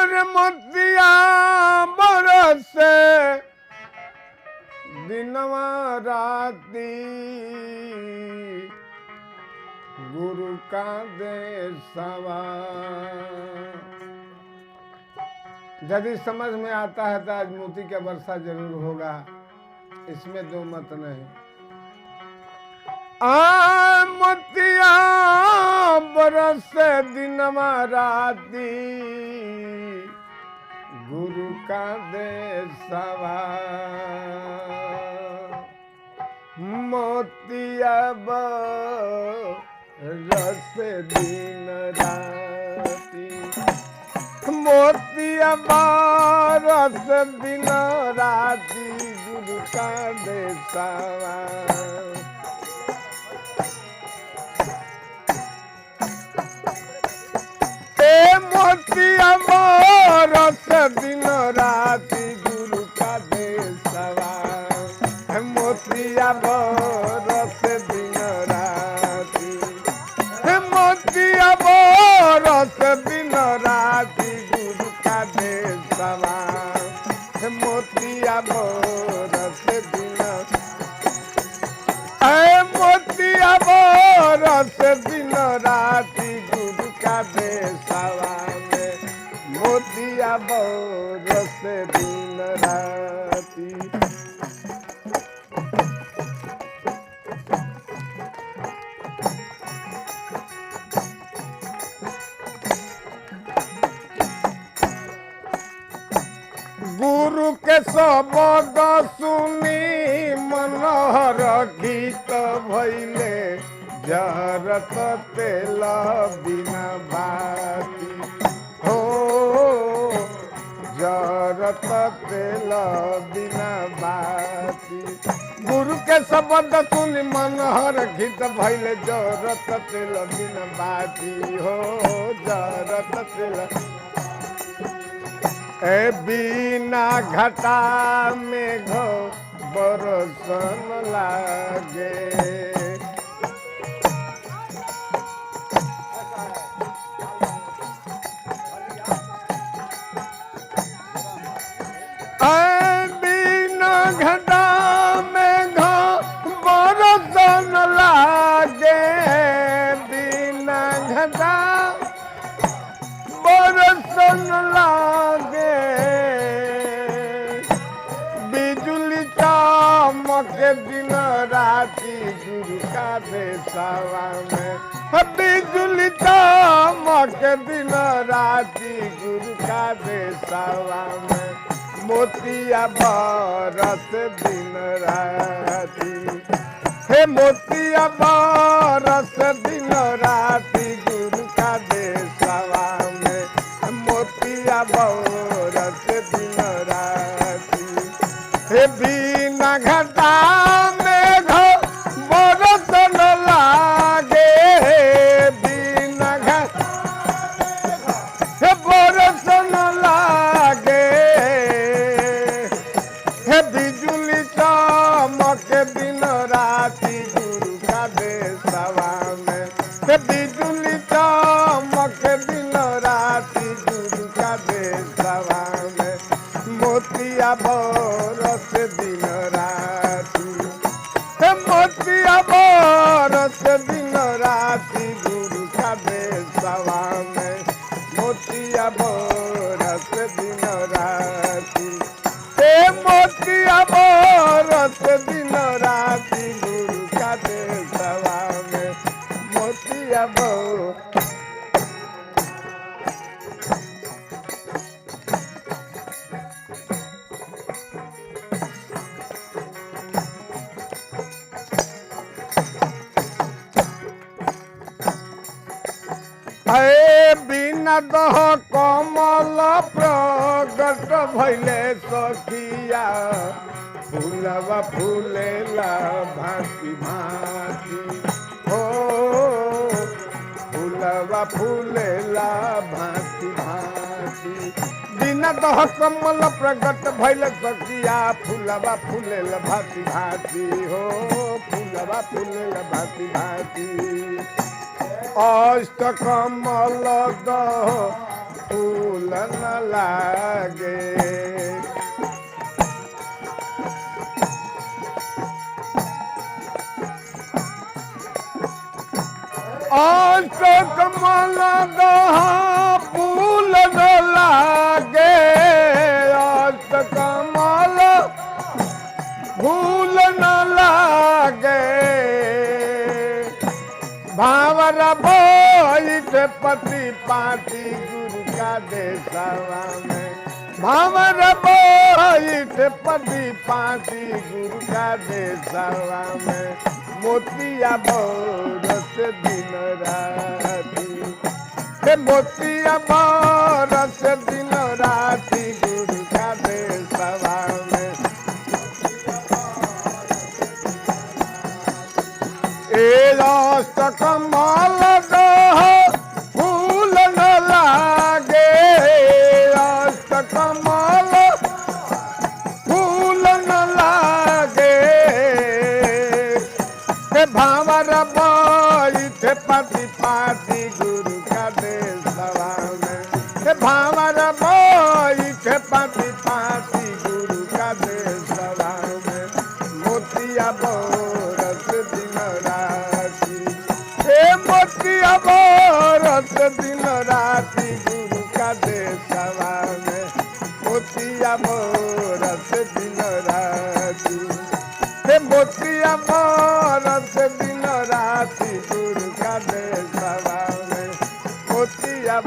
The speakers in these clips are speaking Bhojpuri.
और मोतिया बरसे दिनवा राती गुरु का देशवा। यदि समझ में आता है तो आज मोती का वर्षा जरूर होगा, इसमें दो मत नहीं। मोतिया बरस दिनवा राती गुरु का देशवा। मोतिया बरस दिन राती, मोतिया बरस दिन राती गुरु का देशवा। मोतिया बरस दिन राती गुरु का देशवा। मोतिया बरस दिन राती, मोतिया बरस दिन राती गुरु का देशवा। मोतिया बरस दिन, मोतिया बरस दिन राती गुरु का देशवा में। मोतिया बरस दिन राती। गुरु के शब्द सुनी मनोहर गीत भइले जरत तेल बिना बाती हो। जरत तेल बिना बाती, गुरु के शब्द सुनी मनोहर गीत भइले जरत तेल बिना बाती हो। जरत तेल बिना घटा में घो बरसन लागे। बिना घटा में घो बरसन लागे। बिना घटा बरसन लागे। बिजुली चमके दिन राती गुरु का देशवा में। बिजुली चमके दिन राती गुरु का देशवा में। मोतिया बरस दिन राती, हे मोतिया बरस दिन राती गुरु का देशवा में। मोतिया बरस दिन राती, हे बिना घटा में घो बरसन लागे। बिना घटा हे बरसन लागे। हे बिजुली चमके दिन राती गुरु का देशवा में। हे बिजुली चमके दिन राती गुरु का देशवा में। मोतिया बरस दिन राती, हे मोतिया बरस दिन राती गुरु का देशवा में। मोतिया बरस दिन राती, हे मोतिया बरस दिन राती गुरु का देशवा में। मोतिया बरस बिना दह कमल प्रगट भइले सखिया। फूलवा फूलेला भांति भांति हो। फूलवा फूलेला भांति भांति। बिना दह कमल प्रगट भइले सखिया। फूलवा फूलेला भांति भांति हो। फूलवा फूलेला भांति भांति। अष्टकमल फूल न लागे। कमल दहा फूल न लागे। कमल फूल न लागे। भावर बोइत पति पाती गुरु का देशवा में। भावर बोइत पति पाती गुरु का देशवा में। मोतिया बरस दिन राती। मोतिया बरस दिन राती गुरु का देशवा में। कमल दह फूल न लागे। कमल फूल न लागे। भावर बोइत पति पाती गुरु का देशवा में। भावर बोइत पति पाती गुरु का देशवा में। मोतिया बरस दिन राती। मोतिया बरस दिन राती गुरु का देशवा में। मोतिया बरस दिन राती। मोतिया बरस दिन राती गुरु का देशवा में। मोतिया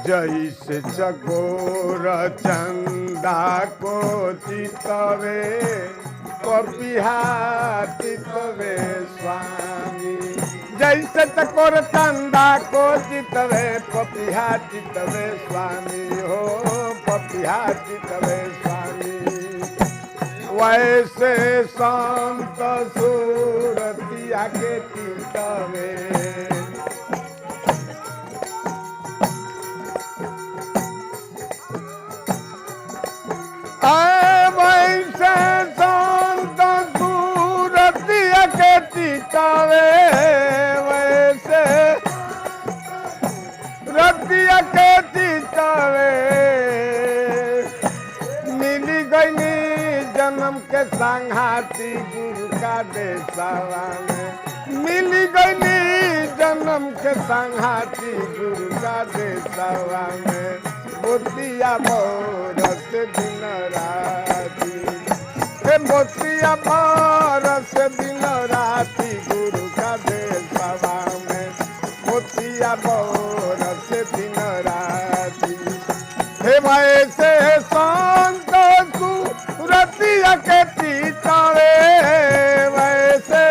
जैसे चकोर चंदा को चितवे पपिहा चितवे स्वामी। जैसे चकोर चंदा को चितवे पपिहा चितवे स्वामी। हो पपिहा चितवे स्वामी। वैसे संत सूरतिया के चितवे। वैसे संत सूरतिया के चितवे। वैसे रतिया के चितवे। मिली गई जन्म के संघाती गुरु का देशवा में। मिली गई जन्म के संघाती गुरु का देशवा में। मोतिया बरस दिन राती। मोतिया बरस दिन राती गुरु का देशवा में। मोतिया बरस दिन राती। वैसे संत सूरतिया के चितवे। वैसे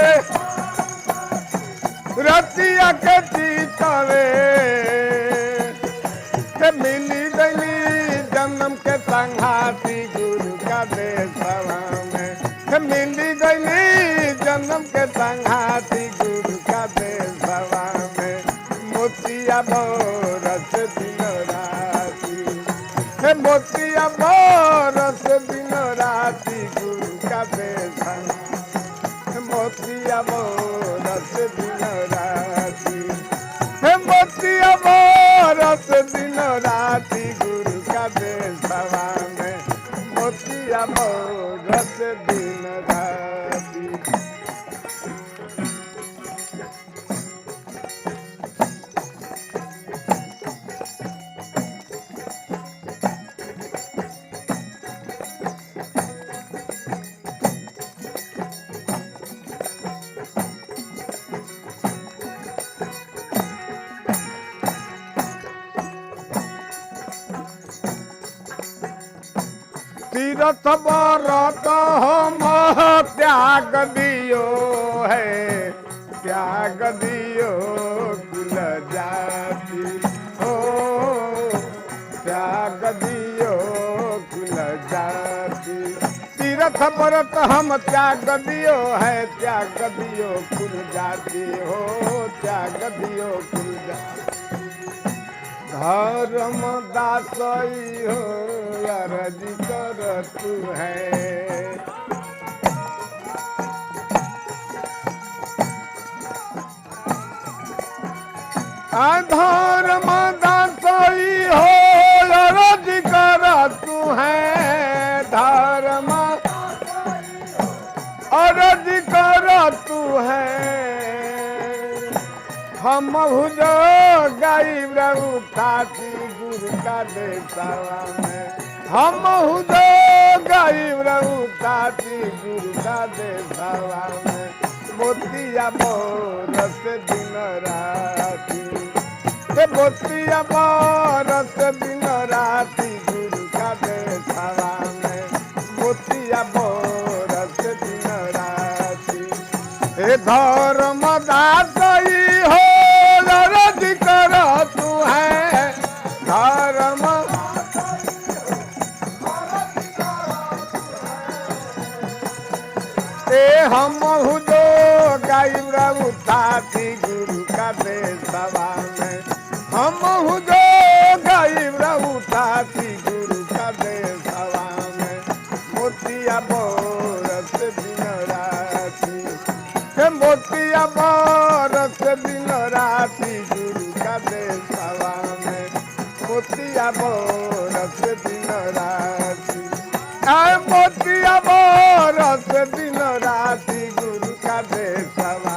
रतिया के चितवे। मिली गई जन्म के संघाती गुरु का देशवा में। मिली गई जन्म के संघाती गुरु का देशवा में। मोतिया बरस दिन राती। मोतिया बरस दिन राती गुरु का देशवा। मोतिया बरस दिन राती। मोतिया बरस दिन राती गुरु का देशवा में। मोतिया बरस दिन राती। तीरथ व्रत हम त्याग दियो है। त्याग दियो कुल जाति। हो त्याग दियो कुल जाति। तीरथ व्रत हम त्याग दियो है। त्याग दियो कुल जाति। हो त्याग दियो कुल जाति। धर्म दासई हो अर्ज कर तू है। धर्म दासई हो अर्ज कर तू है। धर्म अर्ज कर तू है। हम जो गाई प्रभु थाती गुरु का देसावा में। हम जो गाई प्रभु थाती गुरु का देसावा में। मोतिया बोरस दिन राती मोतिया बोरस दिन राती गुरु का देसावा में। मोतिया बोरस दिन राती हे धर्म दासई हो अर्ज कर तू है। धर्म हम जो गाई प्रभु थाती गुरु का देसावा में। हम जो गाई प्रभु थाती गुरु का देसावा में। मोतिया बोरस दिन राती मोतिया बोरस दिन राती गुरु का देसावा में। मोतिया बोरस दिन राती मोतिया बोरस दिन राती गुरु का देसावा